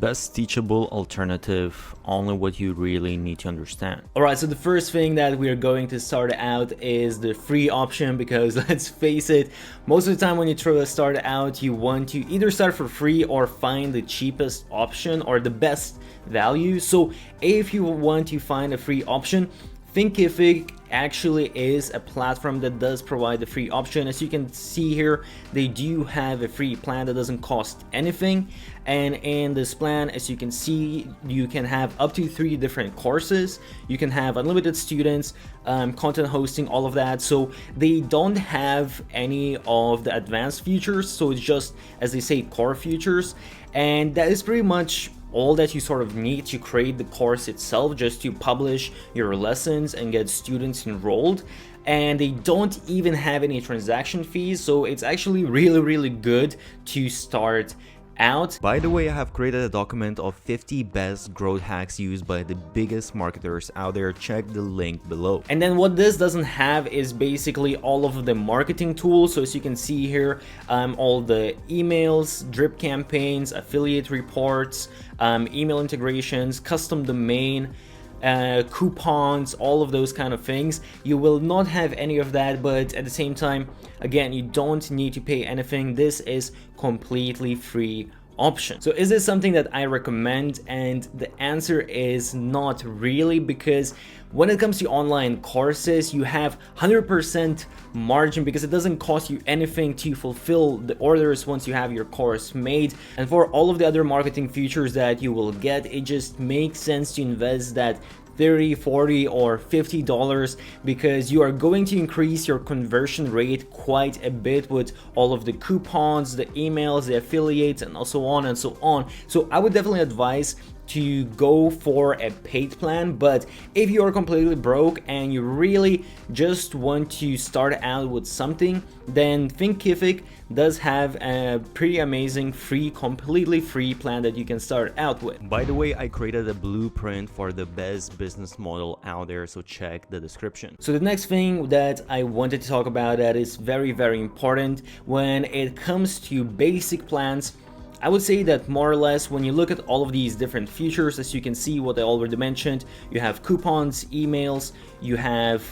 Best teachable alternative, only what you really need to understand. Alright, so the first thing that we are going to start out is the free option, because let's face it, most of the time when you try to start out, you want to either start for free or find the cheapest option or the best value. So if you want to find a free option, Thinkific actually is a platform that does provide the free option. As you can see here, they do have a free plan that doesn't cost anything, and in this plan, as you can see, you can have up to 3 different courses. You can have unlimited students, content hosting, all of that. So they don't have any of the advanced features, so it's just, as they say, core features, and that is pretty much all that you sort of need to create the course itself, just to publish your lessons and get students enrolled. And they don't even have any transaction fees, so it's actually really good to start out. By the way, I have created a document of 50 best growth hacks used by the biggest marketers out there. Check the link below. And then what this doesn't have is basically all of the marketing tools. So as you can see here, all the emails, drip campaigns, affiliate reports, email integrations, custom domain, coupons, all of those kind of things. You will not have any of that, but at the same time, again, you don't need to pay anything. This is completely free option. So is this something that I recommend? And the answer is not really, because when it comes to online courses, you have 100% margin, because it doesn't cost you anything to fulfill the orders once you have your course made. And for all of the other marketing features that you will get, it just makes sense to invest that $30, $40, or $50, because you are going to increase your conversion rate quite a bit with all of the coupons, the emails, the affiliates, and so on and so on. So I would definitely advise to go for a paid plan. But if you are completely broke and you really just want to start out with something, then Thinkific does have a pretty amazing completely free plan that you can start out with. By the way, I created a blueprint for the best business model out there, so check the description. So the next thing that I wanted to talk about that is very important when it comes to basic plans, I would say that more or less when you look at all of these different features, as you can see what I already mentioned, you have coupons, emails, you have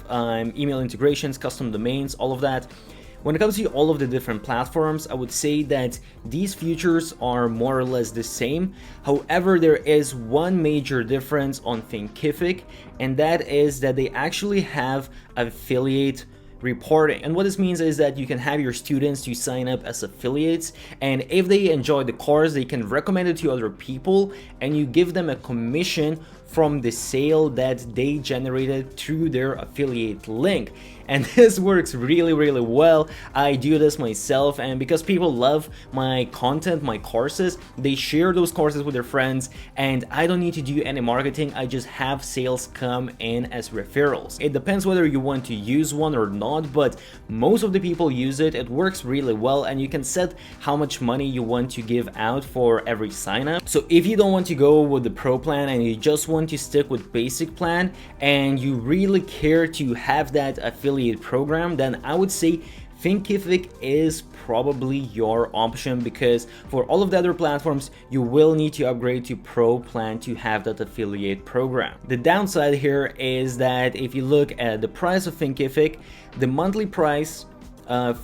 email integrations, custom domains, all of that. When it comes to all of the different platforms, I would say that these features are more or less the same. However, there is one major difference on Thinkific, and that is that they actually have affiliate reporting. And what this means is that you can have your students to sign up as affiliates, and if they enjoy the course, they can recommend it to other people, and you give them a commission from the sale that they generated through their affiliate link. And this works really well. I do this myself, and because people love my content, my courses, they share those courses with their friends, and I don't need to do any marketing. I just have sales come in as referrals. It depends whether you want to use one or not, but most of the people use it. It works really well, and you can set how much money you want to give out for every sign up. So if you don't want to go with the pro plan and you just want to stick with basic plan, and you really care to have that affiliate program, then I would say Thinkific is probably your option, because for all of the other platforms, you will need to upgrade to pro plan to have that affiliate program. The downside here is that if you look at the price of Thinkific, the monthly price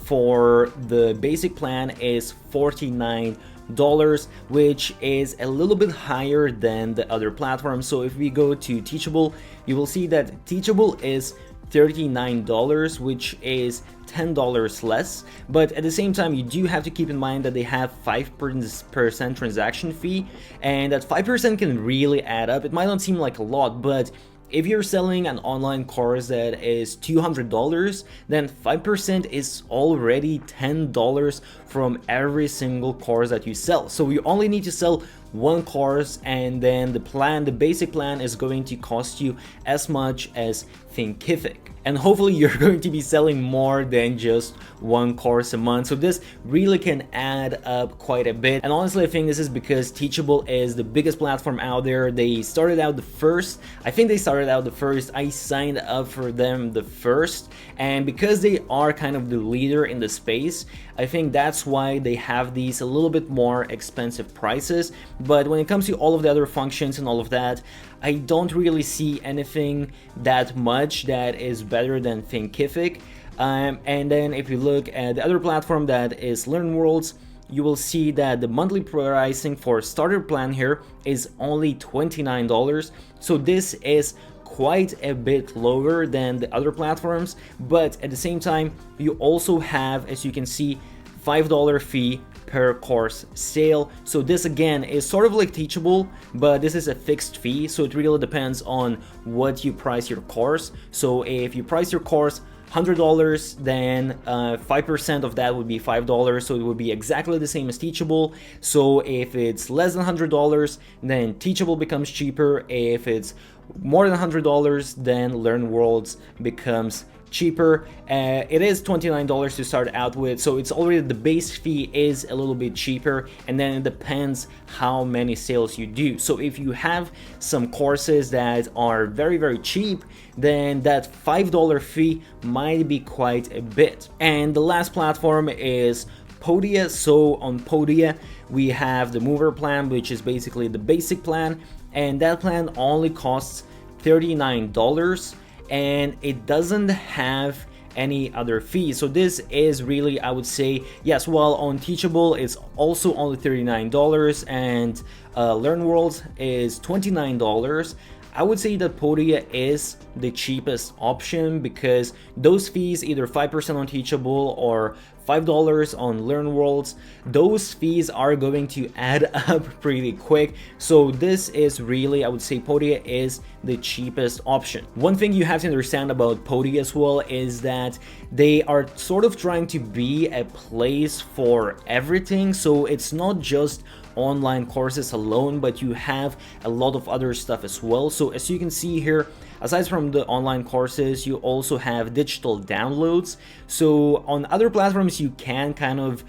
for the basic plan is $49, which is a little bit higher than the other platforms. So if we go to Teachable, you will see that Teachable is $39, which is $10 less, but at the same time you do have to keep in mind that they have 5% transaction fee, and that 5% can really add up. It might not seem like a lot, but if you're selling an online course that is $200, then 5% is already $10 from every single course that you sell. So you only need to sell one course, and then the basic plan is going to cost you as much as Thinkific. And hopefully you're going to be selling more than just one course a month. So this really can add up quite a bit. And honestly, I think this is because Teachable is the biggest platform out there. They started out the first. I think they started out the first. I signed up for them the first. And because they are kind of the leader in the space, I think that's why they have these a little bit more expensive prices. But when it comes to all of the other functions and all of that, I don't really see anything that much that is better than Thinkific. And then if you look at the other platform that is LearnWorlds, you will see that the monthly pricing for starter plan here is only $29. So this is quite a bit lower than the other platforms, but at the same time, you also have, as you can see, $5 fee per course sale. So this again is sort of like Teachable, but this is a fixed fee, so it really depends on what you price your course. So if you price your course $100, then 5% of that would be $5, so it would be exactly the same as Teachable. So if it's less than $100, then Teachable becomes cheaper. If it's more than $100, then LearnWorlds becomes cheaper. It is $29 to start out with, so it's already, the base fee is a little bit cheaper, and then it depends how many sales you do. So if you have some courses that are very cheap, then that $5 fee might be quite a bit. And the last platform is Podia. So on Podia we have the mover plan, which is basically the basic plan, and that plan only costs $39, and it doesn't have any other fees. So this is really, I would say, yes, well, on Teachable it's also only $39, and LearnWorlds is $29. I would say that Podia is the cheapest option because those fees, either 5% on Teachable or $5 on LearnWorlds, those fees are going to add up pretty quick. So this is really, I would say Podia is the cheapest option. One thing you have to understand about Podia as well is that they are sort of trying to be a place for everything. So it's not just online courses alone, but you have a lot of other stuff as well. So as you can see here, aside from the online courses, you also have digital downloads. So on other platforms, you can kind of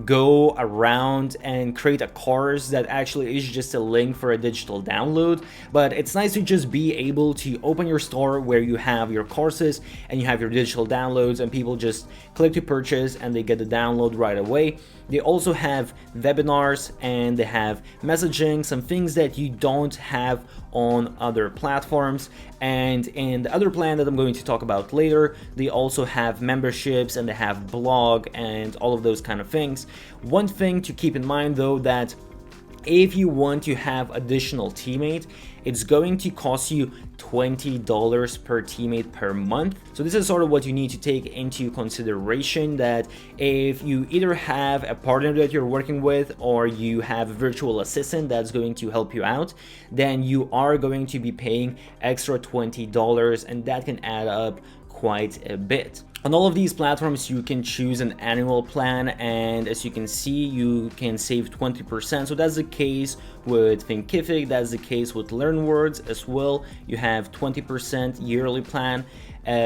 go around and create a course that actually is just a link for a digital download, but it's nice to just be able to open your store where you have your courses and you have your digital downloads, and people just click to purchase and they get the download right away. They also have webinars and they have messaging, some things that you don't have on other platforms. And in the other plan that I'm going to talk about later, they also have memberships and they have blog and all of those kind of things. One thing to keep in mind though, that if you want to have additional teammate, it's going to cost you $20 per teammate per month. So this is sort of what you need to take into consideration, that if you either have a partner that you're working with or you have a virtual assistant that's going to help you out, then you are going to be paying extra $20, and that can add up quite a bit. On all of these platforms, you can choose an annual plan, and as you can see, you can save 20%. So that's the case with Thinkific, that's the case with LearnWorlds as well. You have 20% yearly plan.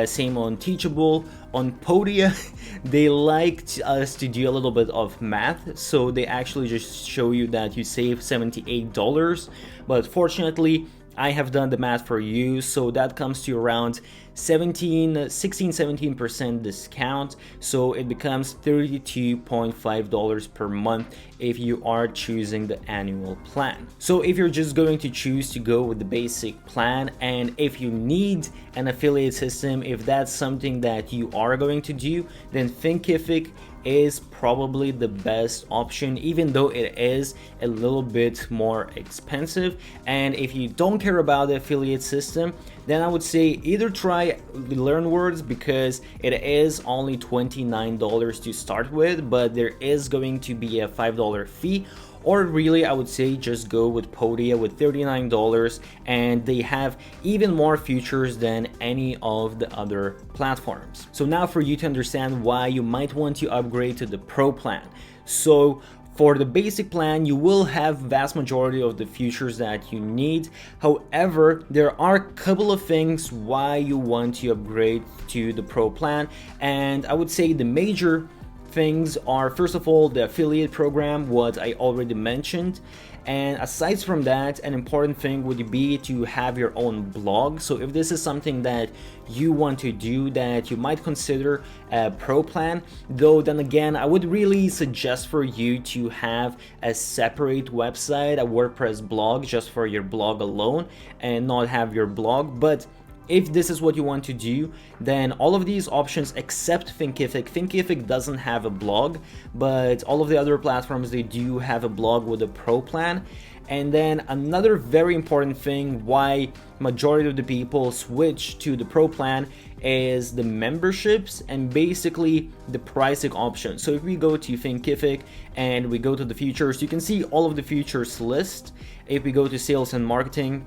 Same on Teachable. On Podia, they like us to do a little bit of math, so they actually just show you that you save $78, but fortunately I have done the math for you, so that comes to around 17% discount, so it becomes $32.5 per month if you are choosing the annual plan. So if you're just going to choose to go with the basic plan, and if you need an affiliate system, if that's something that you are going to do, then Thinkific is probably the best option, even though it is a little bit more expensive. And if you don't care about the affiliate system, then I would say either try LearnWorlds, because it is only $29 to start with, but there is going to be a $5 fee. Or really, I would say just go with Podia with $39, and they have even more features than any of the other platforms. So now for you to understand why you might want to upgrade to the Pro plan. So for the basic plan, you will have vast majority of the features that you need. However, there are a couple of things why you want to upgrade to the Pro plan, and I would say the major things are, first of all, the affiliate program, what I already mentioned. And aside from that, an important thing would be to have your own blog. So if this is something that you want to do, that you might consider a pro plan, though then again, I would really suggest for you to have a separate website, a WordPress blog just for your blog alone, and not have your blog. But if this is what you want to do, then all of these options except Thinkific doesn't have a blog, but all of the other platforms, they do have a blog with a pro plan. And then another very important thing why majority of the people switch to the pro plan is the memberships and basically the pricing option. So if we go to Thinkific and we go to the features, you can see all of the features list. If we go to sales and marketing,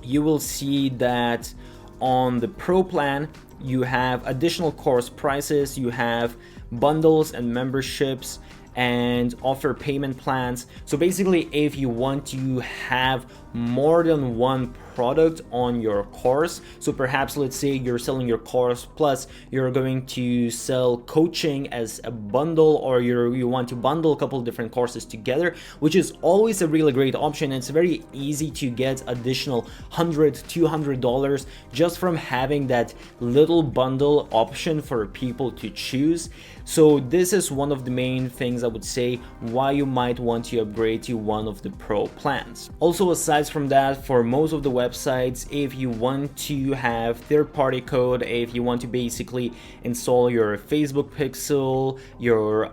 you will see that on the pro plan, you have additional course prices, you have bundles and memberships, and offer payment plans. So basically, if you want to have more than one product on your course, so perhaps let's say you're selling your course plus you're going to sell coaching as a bundle, or you want to bundle a couple of different courses together, which is always a really great option. It's very easy to get additional $100-$200 just from having that little bundle option for people to choose. So this is one of the main things I would say why you might want to upgrade to one of the pro plans. Also, aside from that, for most of the websites, if you want to have third-party code, if you want to basically install your Facebook pixel, your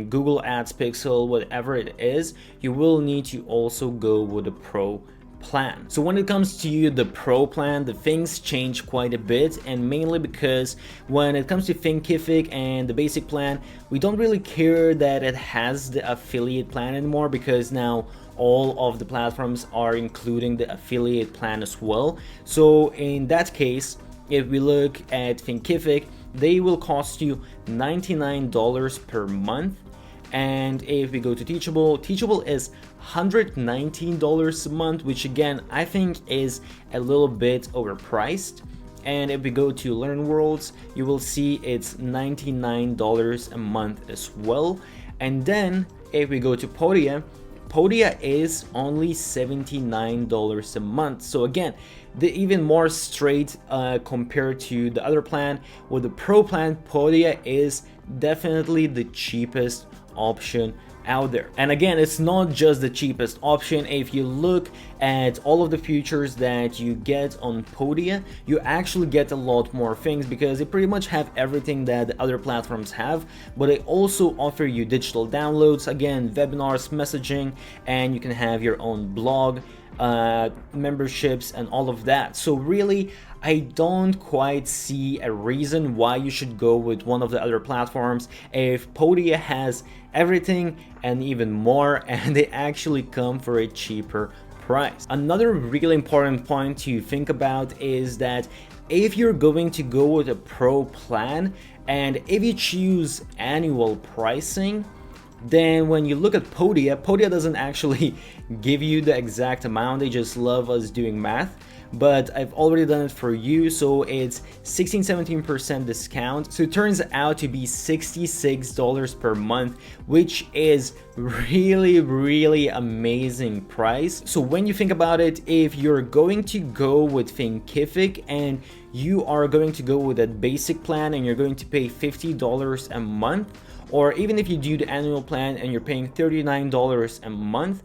Google Ads pixel, whatever it is, you will need to also go with a pro plan. So when it comes to the pro plan, the things change quite a bit, and mainly because when it comes to Thinkific and the basic plan, we don't really care that it has the affiliate plan anymore, because now all of the platforms are including the affiliate plan as well. So in that case, if we look at Thinkific, they will cost you $99 per month. And if we go to Teachable is $119 a month, which again, I think is a little bit overpriced. And if we go to LearnWorlds, you will see it's $99 a month as well. And then if we go to Podia is only $79 a month. So again, the even more straight compared to the other plan. With the pro plan, Podia is definitely the cheapest option out there. And again, it's not just the cheapest option. If you look at all of the features that you get on Podia, you actually get a lot more things, because they pretty much have everything that the other platforms have, but they also offer you digital downloads, again, webinars, messaging, and you can have your own blog, memberships, and all of that. So really, I don't quite see a reason why you should go with one of the other platforms if Podia has everything and even more, and they actually come for a cheaper price. Another really important point to think about is that if you're going to go with a pro plan, and if you choose annual pricing, then when you look at Podia doesn't actually give you the exact amount. They just love us doing math. But I've already done it for you, so it's 16-17% discount. So it turns out to be $66 per month, which is really amazing price. So when you think about it, if you're going to go with Thinkific and you are going to go with that basic plan and you're going to pay $50 a month, or even if you do the annual plan and you're paying $39 a month,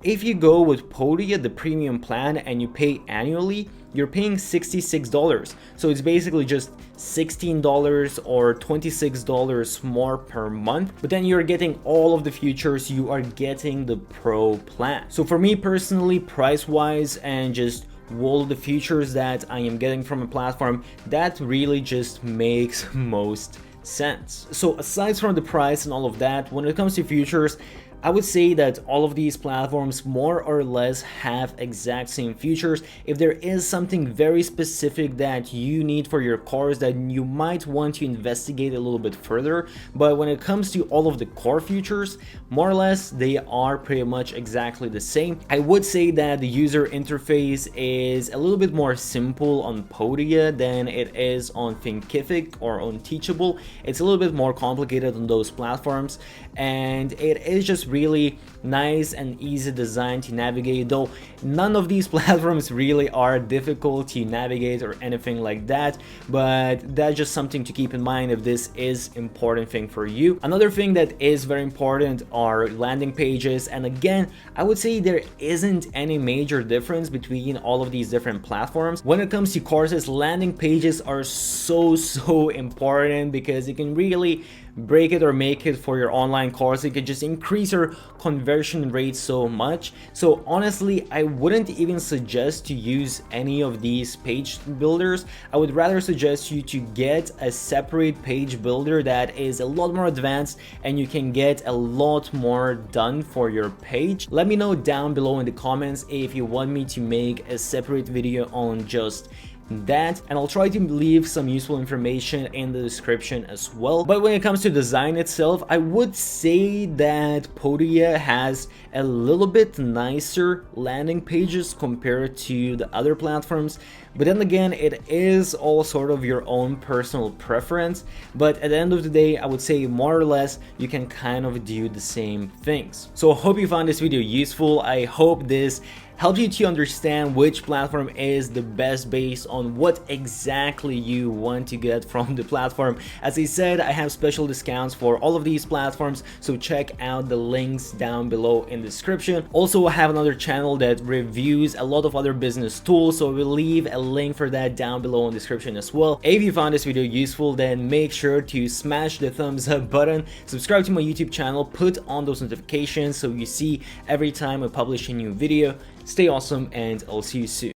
if you go with Podia, the premium plan, and you pay annually, you're paying $66. So it's basically just $16 or $26 more per month, but then you're getting all of the features. You are getting the pro plan. So for me personally, price wise and just all the features that I am getting from a platform, that really just makes most sense. So aside from the price and all of that, when it comes to features, I would say that all of these platforms more or less have exact same features. If there is something very specific that you need for your course, that you might want to investigate a little bit further, but when it comes to all of the core features, more or less they are pretty much exactly the same. I would say that the user interface is a little bit more simple on Podia than it is on Thinkific or on Teachable. It's a little bit more complicated on those platforms, and it is just really nice and easy design to navigate, though none of these platforms really are difficult to navigate or anything like that, but that's just something to keep in mind if this is important thing for you. Another thing that is very important are landing pages, and again, I would say there isn't any major difference between all of these different platforms. When it comes to courses, landing pages are so important because it can really break it or make it for your online course. It could just increase your conversion rate so much. So honestly, I wouldn't even suggest to use any of these page builders. I would rather suggest you to get a separate page builder that is a lot more advanced and you can get a lot more done for your page. Let me know down below in the comments if you want me to make a separate video on just that, and I'll try to leave some useful information in the description as well. But when it comes to design itself, I would say that Podia has a little bit nicer landing pages compared to the other platforms, but then again, it is all sort of your own personal preference. But at the end of the day, I would say more or less you can kind of do the same things. So I hope you found this video useful. I hope this help you to understand which platform is the best based on what exactly you want to get from the platform. As I said, I have special discounts for all of these platforms, so check out the links down below in the description. Also, I have another channel that reviews a lot of other business tools, so I will leave a link for that down below in the description as well. If you found this video useful, then make sure to smash the thumbs up button, subscribe to my YouTube channel, put on those notifications so you see every time I publish a new video. Stay awesome, and I'll see you soon.